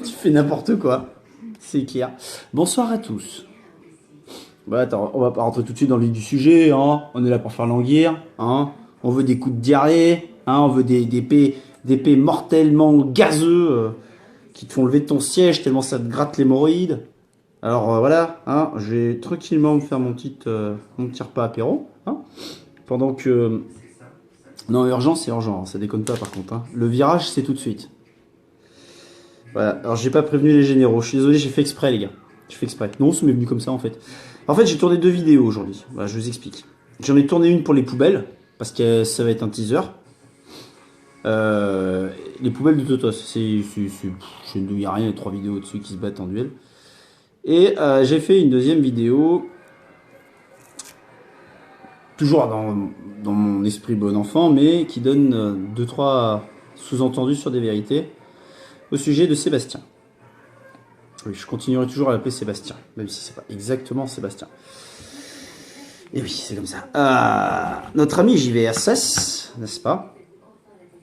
Tu fais n'importe quoi. C'est clair. Bonsoir à tous. Bah attends, on va pas rentrer tout de suite dans le vif du sujet, hein. On est là pour faire languir, hein. On veut des coups de diarrhée, hein. On veut des paix mortellement gazeux qui te font lever de ton siège tellement ça te gratte l'hémorroïde. Alors voilà, hein. Je vais tranquillement me faire mon petit repas apéro, hein. Pendant que... Non, urgent, c'est urgent, hein. Ça déconne pas par contre, hein. Le virage, c'est tout de suite. Voilà, alors j'ai pas prévenu les généraux, je suis désolé, j'ai fait exprès les gars. J'ai fait exprès. Non, ça m'est venu comme ça en fait. En fait, j'ai tourné 2 vidéos aujourd'hui. Voilà, je vous explique. J'en ai tourné une pour les poubelles, parce que ça va être un teaser. Les poubelles de Totos, il n'y a rien, il y a 3 vidéos dessus qui se battent en duel. Et j'ai fait une deuxième vidéo, toujours dans mon esprit bon enfant, mais qui donne 2-3 sous-entendus sur des vérités, au sujet de Sébastien. Oui, je continuerai toujours à l'appeler Sébastien, même si c'est pas exactement Sébastien. Et oui, c'est comme ça. Notre ami JVSS, n'est-ce pas,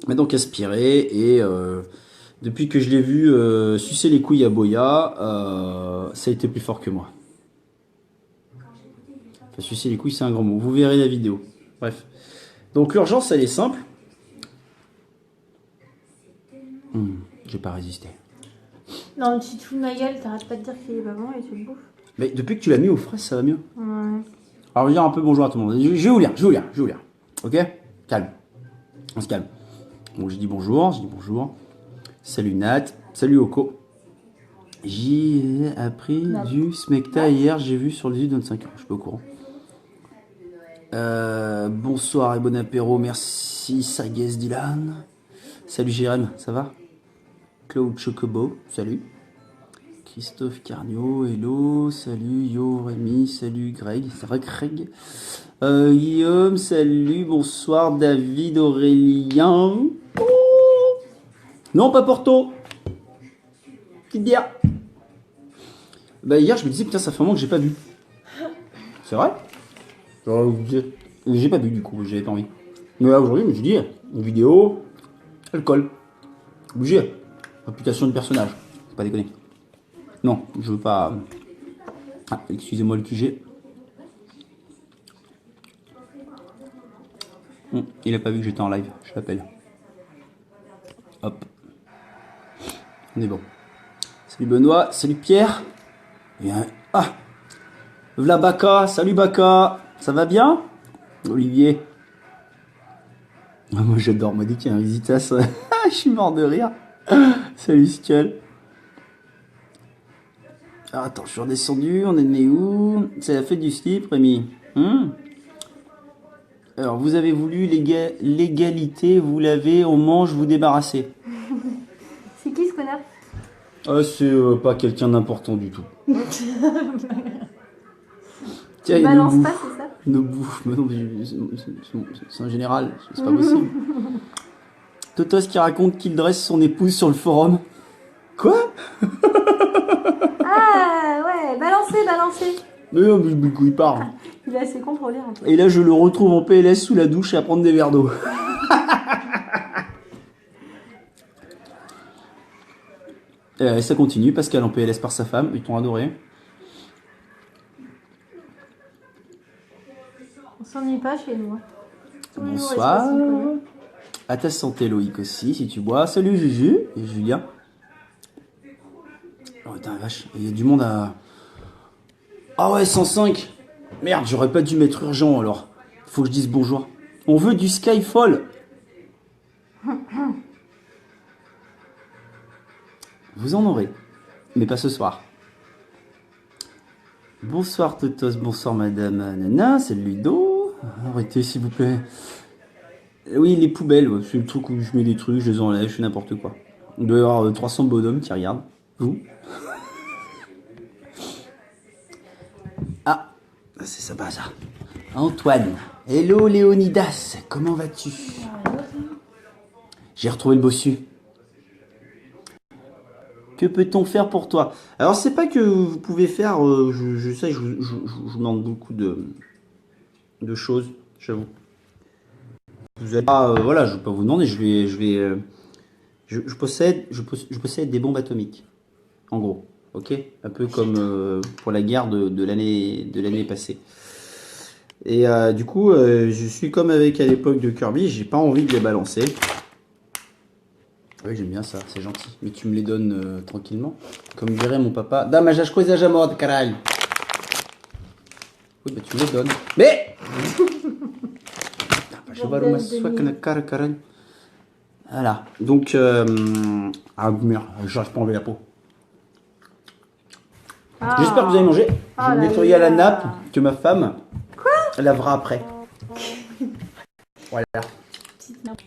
m'a donc aspiré et depuis que je l'ai vu sucer les couilles à Boya, ça a été plus fort que moi. Enfin, sucer les couilles, c'est un grand mot. Vous verrez la vidéo. Bref. Donc l'urgence, elle est simple. J'ai pas résisté. Non, mais tu te fous de ma gueule, t'arrêtes pas de dire qu'il est pas bon et tu le bouffes. Mais depuis que tu l'as mis aux fraises, ça va mieux. Ouais. Alors, je vais dire un peu bonjour à tout le monde. Je vais vous lire. Ok? Calme. On se calme. Donc, je dis bonjour. Salut Nat. Salut Oko. J'ai appris du smecta hier, j'ai vu sur le 18-25 ans. Je suis pas au courant. Bonsoir et bon apéro. Merci Sagues Dylan. Salut Jérém, ça va? Claude Chocobo, salut. Christophe Carnio, hello, salut, yo Rémi, salut Greg, ça va Greg? Guillaume, salut, bonsoir David, Aurélien. Oh non, pas Porto. Petite bière. Bah hier je me disais putain ça fait un moment que j'ai pas bu. C'est vrai? J'ai pas bu du coup, j'avais pas envie. Mais là aujourd'hui je me suis dit, une vidéo, alcool, obligé, réputation de personnage, faut pas déconner. Non, je veux pas... Ah, excusez-moi le QG. Il a pas vu que j'étais en live, je l'appelle. Hop. On est bon. Salut Benoît, salut Pierre. Ah, v'là Baka, salut Baka. Ça va bien? Olivier. Ah, moi j'adore, moi dès qu'il y a un visitas, je suis mort de rire. Salut Skull. Alors attends, je suis redescendu, on est né où? C'est la fête du slip, Rémi. Alors, vous avez voulu l'égalité, vous l'avez, on mange, vous débarrassez. C'est qui ce connard? C'est pas quelqu'un d'important du tout. Tiens, Tu balances pas, c'est ça? Nos bouffes, mais non, c'est un général, c'est pas possible. Totos qui raconte qu'il dresse son épouse sur le forum. Quoi? Ah ouais, balancez. Mais non, mais il parle. Il est assez contrôlé en tout cas. Et là, je le retrouve en PLS sous la douche à prendre des verres d'eau. Et ça continue, Pascal en PLS par sa femme, ils t'ont adoré. On s'ennuie pas chez nous. Bonsoir. À ta santé Loïc aussi, si tu bois. Salut Juju et Julien. Oh putain vache, il y a du monde à... Ah ouais, 105. Merde, j'aurais pas dû mettre urgent alors. Faut que je dise bonjour. On veut du Skyfall. Vous en aurez, mais pas ce soir. Bonsoir Totos, bonsoir Madame Nana, c'est Ludo. Arrêtez s'il vous plaît. Oui, les poubelles, c'est le truc où je mets des trucs, je les enlève, je fais n'importe quoi. Il doit y avoir 300 bonhommes qui regardent. Vous? Ah, c'est sympa ça. Antoine. Hello Léonidas, comment vas-tu? J'ai retrouvé le bossu. Que peut-on faire pour toi? Alors c'est pas que vous pouvez faire, je sais, je vous demande beaucoup de choses, j'avoue. Vous allez pas, voilà, je vais pas vous demander, je possède des bombes atomiques. en gros. Ok? Un peu comme pour la guerre de l'année passée. Et du coup, je suis comme avec à l'époque de Kirby, j'ai pas envie de les balancer. Oui, j'aime bien ça, c'est gentil. Mais tu me les donnes tranquillement. Comme dirait mon papa. Dame, j'ai coisa já mode, caralho. Oui, bah tu me les donnes. Mais je vais Bordel ma de soie merde. caralho. Voilà. Donc, ah merde, j'arrive pas à enlever la peau. J'espère que vous avez Ah. mangé. Je Oh vais me là nettoyer à la nappe là. que ma femme lavera après. Voilà. Petite nappe.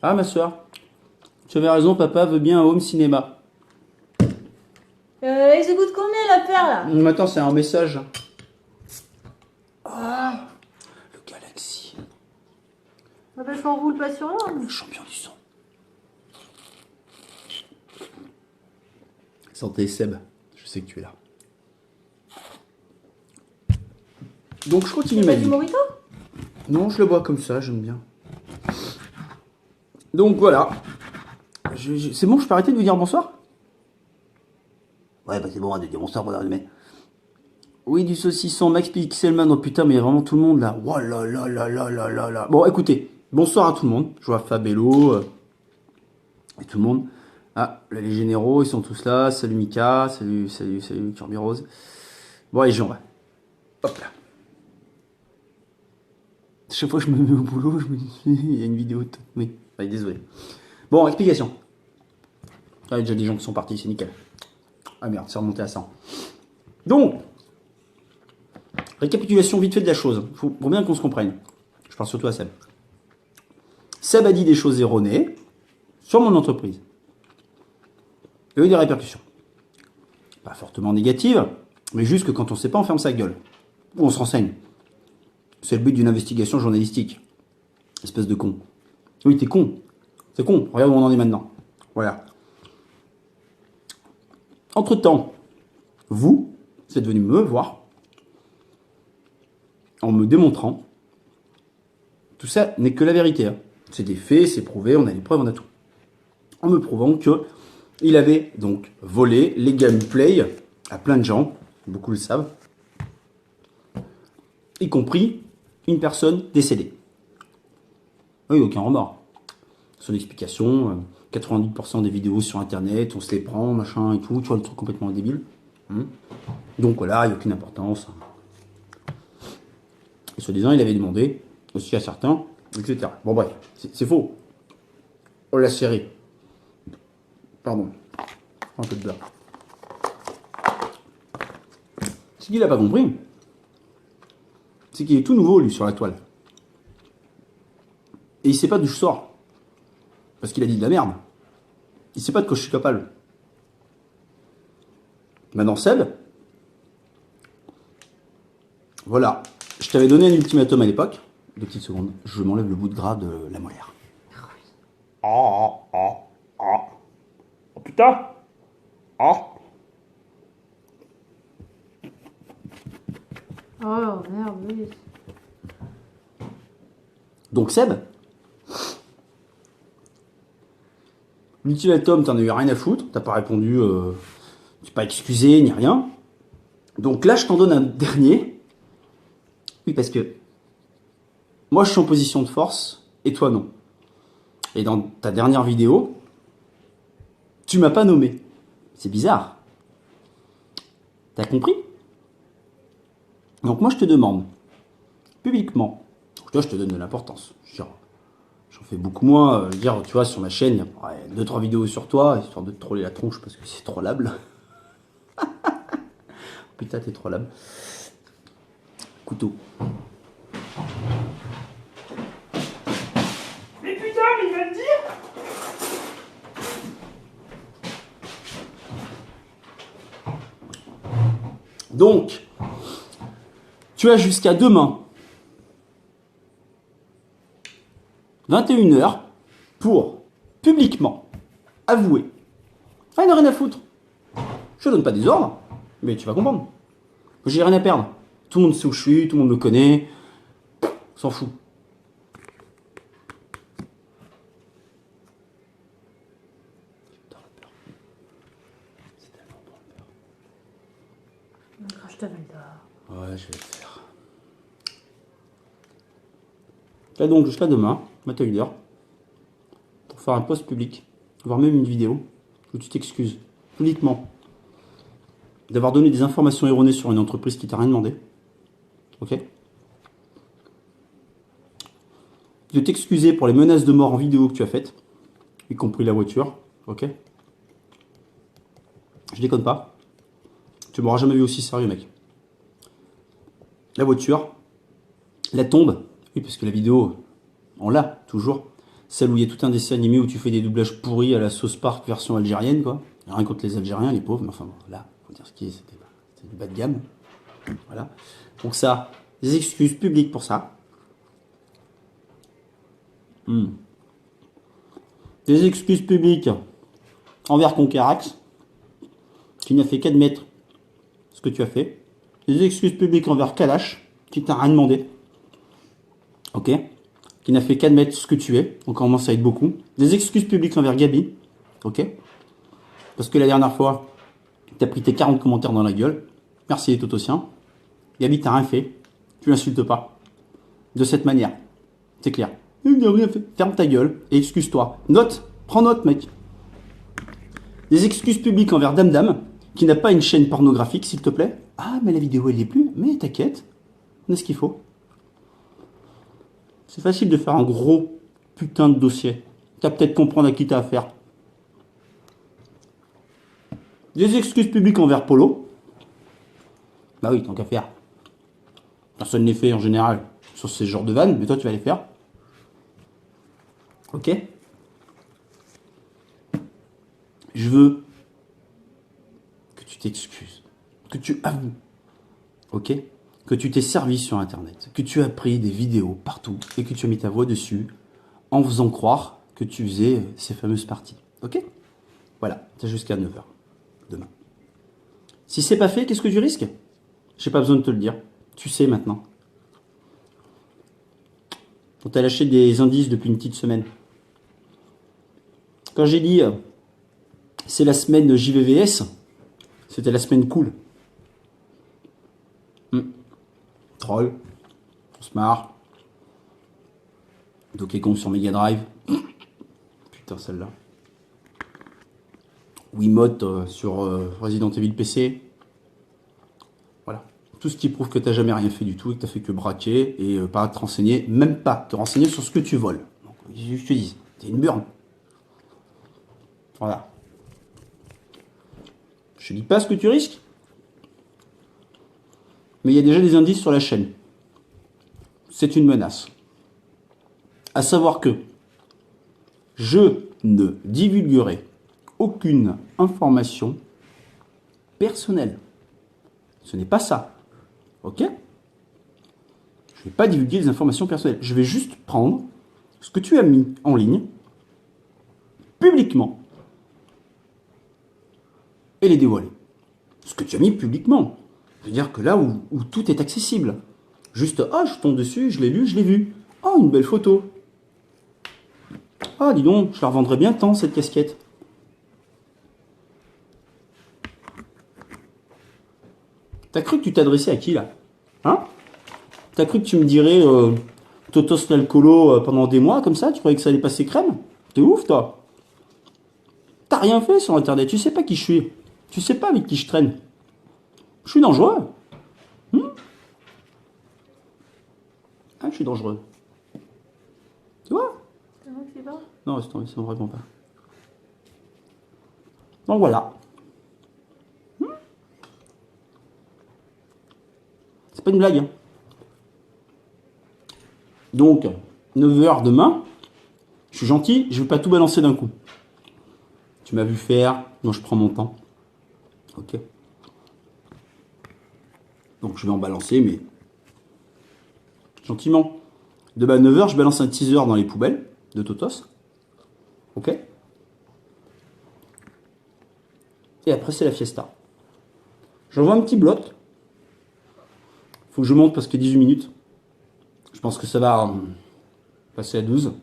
Ah, ma soeur, tu avais raison, papa veut bien un home cinéma. Il se coûte combien la paire là? Maintenant, c'est un message. Ah. Le Galaxy, Ah, parce qu'on roule pas sur l'ordre. le champion du son. Santé, Seb. Je sais que tu es là. Donc, je continue C'est ma pas du vie. Morito? Non, je le bois comme ça, j'aime bien. Donc, voilà. C'est bon, je peux arrêter de vous dire bonsoir? Ouais, bah c'est bon de dire bonsoir, bonsoir, mais... Oui, du saucisson, Max Pixelman, oh putain, mais il y a vraiment tout le monde là. Oh là là là là là là là. Bon, écoutez, bonsoir à tout le monde. Je vois Fabello et tout le monde. Ah, là, les généraux, ils sont tous là. Salut Mika, salut Kirby Rose. Bon, allez, j'en vais. Hop là. Chaque fois que je me mets au boulot, je me dis, il y a une vidéo. Oui, allez, désolé. Bon, explication. Ah, il y a déjà des gens qui sont partis, c'est nickel. Ah merde, c'est remonté à 100. Donc, récapitulation vite fait de la chose, pour bien qu'on se comprenne. Je parle surtout à Seb. Seb a dit des choses erronées sur mon entreprise. Il y a eu des répercussions. Pas fortement négatives, mais juste que quand on sait pas, on ferme sa gueule. Ou on se renseigne. C'est le but d'une investigation journalistique. Espèce de con. Oui, t'es con. C'est con. Regarde où on en est maintenant. Voilà. Entre-temps, vous, êtes venu me voir en me démontrant. Tout ça n'est que la vérité. Hein. C'est des faits, c'est prouvé, on a les preuves, on a tout. En me prouvant que il avait donc volé les gameplays à plein de gens, beaucoup le savent, y compris une personne décédée. Oui, aucun remords. Son explication, 90% des vidéos sur internet, on se les prend, machin et tout, tu vois, le truc complètement débile. Donc voilà, il n'y a aucune importance. Et soi-disant, il avait demandé aussi à certains, etc. Bon bref, c'est faux. Oh la série. Pardon. Un peu de beurre. Ce qu'il n'a pas compris, c'est qu'il est tout nouveau, lui, sur la toile. Et il sait pas d'où je sors. Parce qu'il a dit de la merde. Il sait pas de quoi je suis capable. Maintenant, Seb, voilà. Je t'avais donné un ultimatum à l'époque. 2 petites secondes. Je m'enlève le bout de gras de la molaire. Oh putain. Oh. Oh merde, oui. Donc, Seb, l'ultimatum, t'en as eu rien à foutre. T'as pas répondu, t'es pas excusé, ni rien. Donc là, je t'en donne un dernier. Oui, parce que moi, je suis en position de force et toi, non. Et dans ta dernière vidéo, tu m'as pas nommé. C'est bizarre. T'as compris? Donc moi, je te demande, publiquement, tu vois, je te donne de l'importance. J'en fais beaucoup moins. Dire, tu vois, sur ma chaîne, il y a 2-3 vidéos sur toi, histoire de te troller la tronche parce que c'est trollable. Putain, t'es trollable. Couteau. Mais putain, mais il va le dire! Donc, tu as jusqu'à demain, 21h, pour publiquement avouer. Ah, il n'a rien à foutre. Je donne pas des ordres, mais tu vas comprendre. J'ai rien à perdre. Tout le monde sait où je suis, tout le monde me connaît. On s'en fout. putain, Valdor. Ouais, je vais le faire. Là donc, jusqu'à demain, 21h, pour faire un post public, voire même une vidéo, où tu t'excuses, publiquement, d'avoir donné des informations erronées sur une entreprise qui t'a rien demandé. Ok? De t'excuser pour les menaces de mort en vidéo que tu as faites, y compris la voiture. Ok? Je déconne pas. Tu m'auras jamais vu aussi sérieux, mec. La voiture, la tombe, oui, parce que la vidéo, on l'a toujours. Celle où il y a tout un dessin animé où tu fais des doublages pourris à la sauce Park version algérienne, quoi. Rien contre les Algériens, les pauvres, mais enfin, bon, là, faut dire ce qui est, c'était du bas de gamme. Voilà. Donc ça, des excuses publiques pour ça. Des excuses publiques envers Conquerax, qui n'a fait qu'admettre ce que tu as fait. Des excuses publiques envers Kalash, qui t'a rien demandé. Ok? Qui n'a fait qu'admettre ce que tu es. On commence à être beaucoup. Des excuses publiques envers Gabi. Ok? Parce que la dernière fois, t'as pris tes 40 commentaires dans la gueule. Merci les Totosiens. Gabi, t'as rien fait. Tu l'insultes pas. De cette manière. C'est clair. Il n'a rien fait. Ferme ta gueule et excuse-toi. Note. Prends note, mec. Des excuses publiques envers Dame Dame, qui n'a pas une chaîne pornographique, s'il te plaît. Ah, mais la vidéo, elle y est plus. Mais t'inquiète. On a ce qu'il faut. C'est facile de faire un gros putain de dossier. T'as peut-être comprendre à qui t'as affaire. Des excuses publiques envers Polo. Bah oui, tant qu'à faire. Personne ne les fait en général sur ces genres de vannes, mais toi tu vas les faire. Ok? Je veux que tu t'excuses, que tu avoues, ok? Que tu t'es servi sur Internet, que tu as pris des vidéos partout et que tu as mis ta voix dessus en faisant croire que tu faisais ces fameuses parties. Ok? Voilà, t'as jusqu'à 9h demain. Si c'est pas fait, qu'est-ce que tu risques? J'ai pas besoin de te le dire. Tu sais maintenant. On t'a lâché des indices depuis une petite semaine. Quand j'ai dit c'est la semaine JVVS, c'était la semaine cool. Troll, on se marre. Donkey Kong sur Mega Drive. Putain, celle-là. Wiimote sur Resident Evil PC. Voilà. Tout ce qui prouve que t'as jamais rien fait du tout et que t'as fait que braquer et pas te renseigner, même pas te renseigner sur ce que tu voles. Donc, je te dis, t'es une burne. Voilà. Je dis pas ce que tu risques, mais il y a déjà des indices sur la chaîne. C'est une menace. À savoir que je ne divulguerai aucune information personnelle. Ce n'est pas ça. Ok? Je ne vais pas divulguer des informations personnelles. Je vais juste prendre ce que tu as mis en ligne, publiquement, et les dévoiler. Ce que tu as mis publiquement. C'est-à-dire que là où tout est accessible. Juste, ah, je tombe dessus, je l'ai lu, je l'ai vu. Ah, une belle photo. Ah, dis donc, je la revendrais bien tant, cette casquette. T'as cru que tu t'adressais à qui, là? Hein? T'as cru que tu me dirais Totos l'alcoolo pendant des mois, comme ça? Tu croyais que ça allait passer crème? T'es ouf, toi. T'as rien fait sur Internet, tu sais pas qui je suis. Tu sais pas avec qui je traîne. Je suis dangereux. Ah, je suis dangereux. Tu vois? C'est moi qui sais pas. Non, c'est ça ne répond pas. Donc voilà. C'est pas une blague. Hein. Donc, 9h demain. Je suis gentil, je vais pas tout balancer d'un coup. Tu m'as vu faire, donc je prends mon temps. Ok. Donc je vais en balancer, mais gentiment. Demain à 9h, je balance un teaser dans les poubelles de Totos. Ok. Et après, c'est la fiesta. J'envoie un petit bloc. Faut que je monte parce que 18 minutes. Je pense que ça va passer à 12.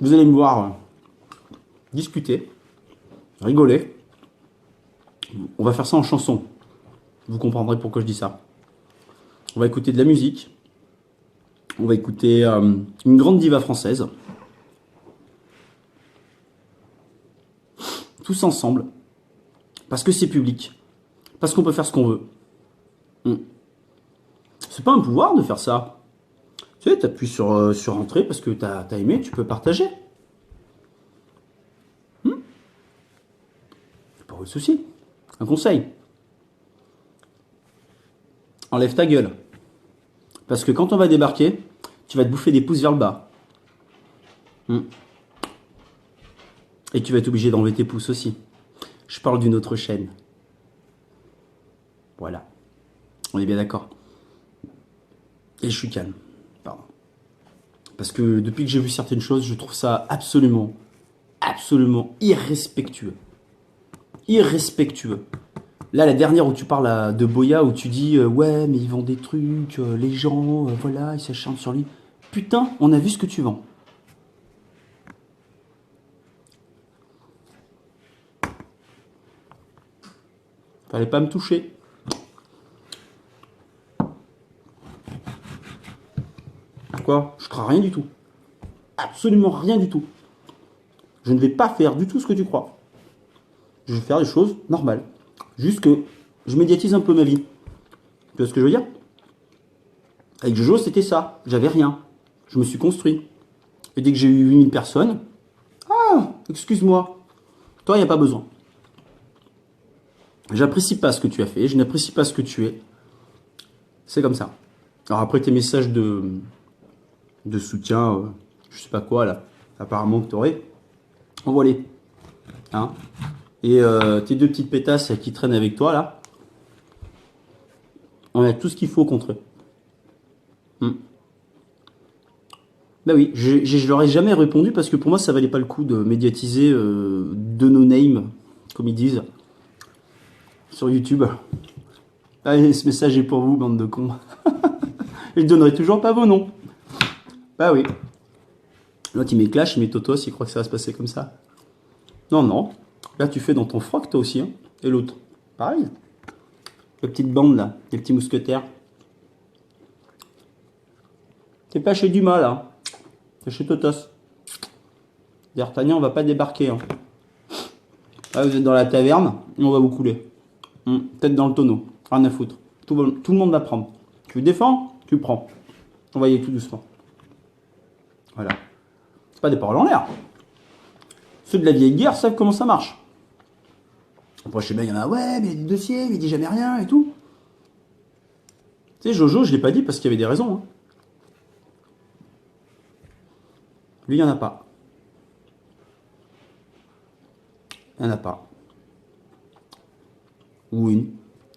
Vous allez me voir discuter, rigoler. On va faire ça en chanson. Vous comprendrez pourquoi je dis ça. On va écouter de la musique. On va écouter une grande diva française. Tous ensemble. Parce que c'est public. Parce qu'on peut faire ce qu'on veut. C'est pas un pouvoir de faire ça. Tu sais, t'appuies sur entrée parce que t'as aimé, tu peux partager. C'est pas de souci. Un conseil. Enlève ta gueule. Parce que quand on va débarquer, tu vas te bouffer des pouces vers le bas. Et tu vas être obligé d'enlever tes pouces aussi. Je parle d'une autre chaîne. Voilà. On est bien d'accord. Et je suis calme. Pardon. Parce que depuis que j'ai vu certaines choses, je trouve ça absolument irrespectueux. Irrespectueux. Là, la dernière où tu parles de Boya, où tu dis ouais, mais ils vendent des trucs, les gens, voilà, ils s'acharnent sur lui. Putain, on a vu ce que tu vends. Fallait pas me toucher. Quoi? Je ferai rien du tout. Absolument rien du tout. Je ne vais pas faire du tout ce que tu crois. Je vais faire des choses normales. Juste que je médiatise un peu ma vie. Tu vois ce que je veux dire? Avec Jojo, c'était ça. J'avais rien. Je me suis construit. Et dès que j'ai eu 8000 personnes, ah, excuse-moi. Toi, il n'y a pas besoin. J'apprécie pas ce que tu as fait. Je n'apprécie pas ce que tu es. C'est comme ça. Alors après tes messages de soutien, je sais pas quoi là, apparemment que t'aurais, envoie-les. Hein? Et tes deux petites pétasses qui traînent avec toi là, on a tout ce qu'il faut contre eux. Bah oui, je leur ai jamais répondu parce que pour moi ça valait pas le coup de médiatiser de no name, comme ils disent, sur YouTube. Allez, ce message est pour vous, bande de cons. Je donnerai toujours pas vos noms. Bah oui. L'autre il met Clash, il met Totos, il croit que ça va se passer comme ça. Non, non. Là tu fais dans ton froc toi aussi. Hein. Et l'autre. Pareil. La petite bande là, les petits mousquetaires. T'es pas chez Dumas là. T'es chez Totos. D'Artagnan on va pas débarquer. Hein. Là vous êtes dans la taverne et on va vous couler. Tête dans le tonneau. Rien à foutre. Tout le monde va prendre. Tu défends, tu prends. On va y aller tout doucement. Voilà. C'est pas des paroles en l'air. Ceux de la vieille guerre savent comment ça marche. Après, je sais bien, il y en a, ouais, mais il y a des dossiers, mais il dit jamais rien et tout. Tu sais, Jojo, je l'ai pas dit parce qu'il y avait des raisons. Hein. Lui, il n'y en a pas. Il n'y en a pas. Ou une.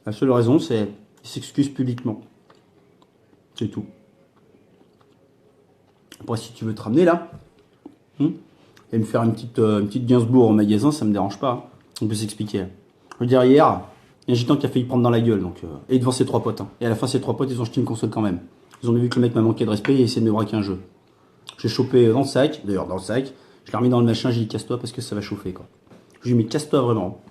La seule raison, c'est qu'il s'excuse publiquement. C'est tout. Après, si tu veux te ramener là, et me faire une petite Gainsbourg au magasin, ça me dérange pas. On peut s'expliquer. Je veux dire, hier, il y a un gitan qui a failli prendre dans la gueule. Donc, et devant ses trois potes. Hein. Et à la fin, ses trois potes, ils ont jeté une console quand même. Ils ont vu que le mec m'a manqué de respect et essayé de me braquer un jeu. J'ai chopé dans le sac, d'ailleurs dans le sac. Je l'ai remis dans le machin, j'ai dit casse-toi parce que ça va chauffer. Quoi. Je lui ai mis casse-toi vraiment.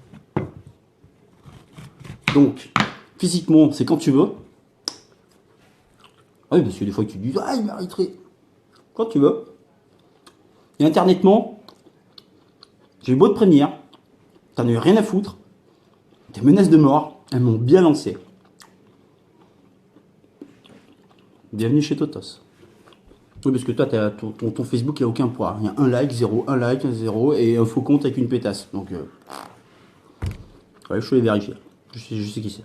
Donc, physiquement, c'est quand tu veux. Ah oui, parce que des fois, tu te dis, ah, il mériterait. Quand tu veux. Et internetement, j'ai eu beau te prévenir, t'en as eu rien à foutre. Tes menaces de mort, elles m'ont bien lancé. Bienvenue chez Totos. Oui, parce que toi, ton Facebook, il n'y a aucun poids. Il y a un like, 0 et un faux compte avec une pétasse. Donc, ouais, je suis allé vérifier. Je sais qui c'est.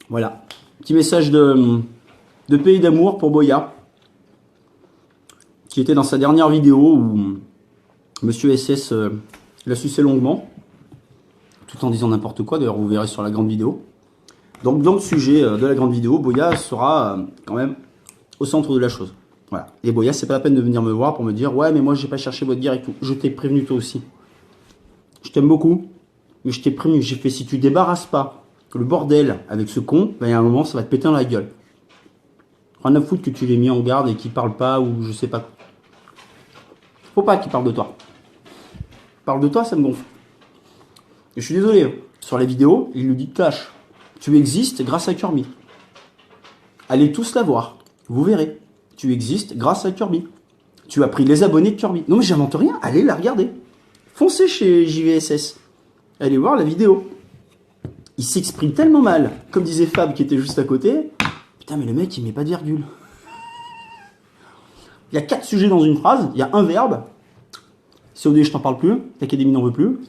Voilà. Petit message de paix et d'amour pour Boya, qui était dans sa dernière vidéo où Monsieur SS l'a sucé longuement, tout en disant n'importe quoi. D'ailleurs, vous verrez sur la grande vidéo. Donc, dans le sujet de la grande vidéo, Boya sera quand même au centre de la chose. Voilà. Et Boya, c'est pas la peine de venir me voir pour me dire ouais, mais moi, j'ai pas cherché votre guerre et tout. Je t'ai prévenu toi aussi. Je t'aime beaucoup, mais je t'ai prévenu. J'ai fait si tu débarrasses pas le bordel avec ce con, ben, il y a un moment, ça va te péter dans la gueule. Rien à foutre que tu l'aies mis en garde et qu'il parle pas ou je sais pas. Faut pas qu'il parle de toi. Parle de toi, ça me gonfle. Et je suis désolé. sur la vidéo, il nous dit cash. Tu existes grâce à Kirby. Allez tous la voir. Vous verrez. Tu existes grâce à Kirby. Tu as pris les abonnés de Kirby. Non mais j'invente rien. Allez la regarder. Foncez chez JVSS. Allez voir la vidéo. Il s'exprime tellement mal. Comme disait Fab qui était juste à côté. Putain mais le mec il met pas de virgule. Il y a 4 sujets dans une phrase. Il y a un verbe. COD je t'en parle plus. L'Académie n'en veut plus.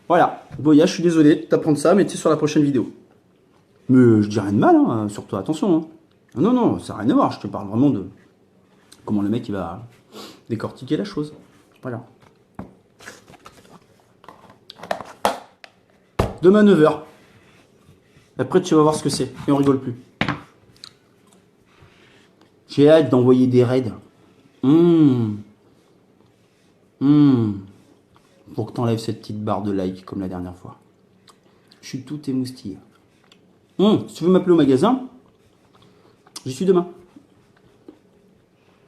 Voilà. Boya, je suis désolé de t'apprendre ça, mais tu es sur la prochaine vidéo. Mais je dis rien de mal, hein, surtout attention. Hein. Non, non, ça n'a rien à voir. Je te parle vraiment de comment le mec il va décortiquer la chose. Voilà. Demain 9h. Après, tu vas voir ce que c'est. Et on rigole plus. J'ai hâte d'envoyer des raids. Pour que t'enlèves cette petite barre de like comme la dernière fois. Je suis tout émoustillé. Si tu veux m'appeler au magasin, j'y suis demain.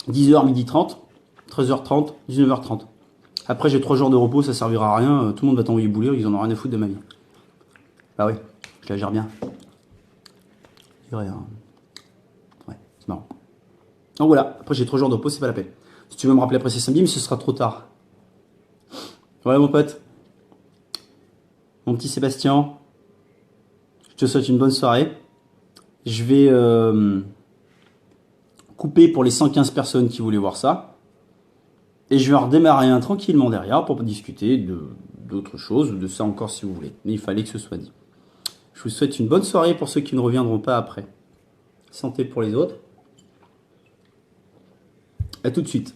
10h, 12h30, 13h30, 19h30. Après, j'ai 3 jours de repos, ça servira à rien. Tout le monde va t'envoyer boulir, ils en ont rien à foutre de ma vie. Bah oui, je la gère bien. C'est vrai, hein. Ouais, c'est marrant. Donc voilà, après j'ai 3 jours de repos, c'est pas la peine. Si tu veux me rappeler après c'est samedi, mais ce sera trop tard. Ouais, mon pote. Mon petit Sébastien. Je te souhaite une bonne soirée. Je vais couper pour les 115 personnes qui voulaient voir ça. Et je vais redémarrer un tranquillement derrière pour discuter d'autres choses, ou de ça encore si vous voulez. Mais il fallait que ce soit dit. Je vous souhaite une bonne soirée pour ceux qui ne reviendront pas après. Santé pour les autres. À tout de suite.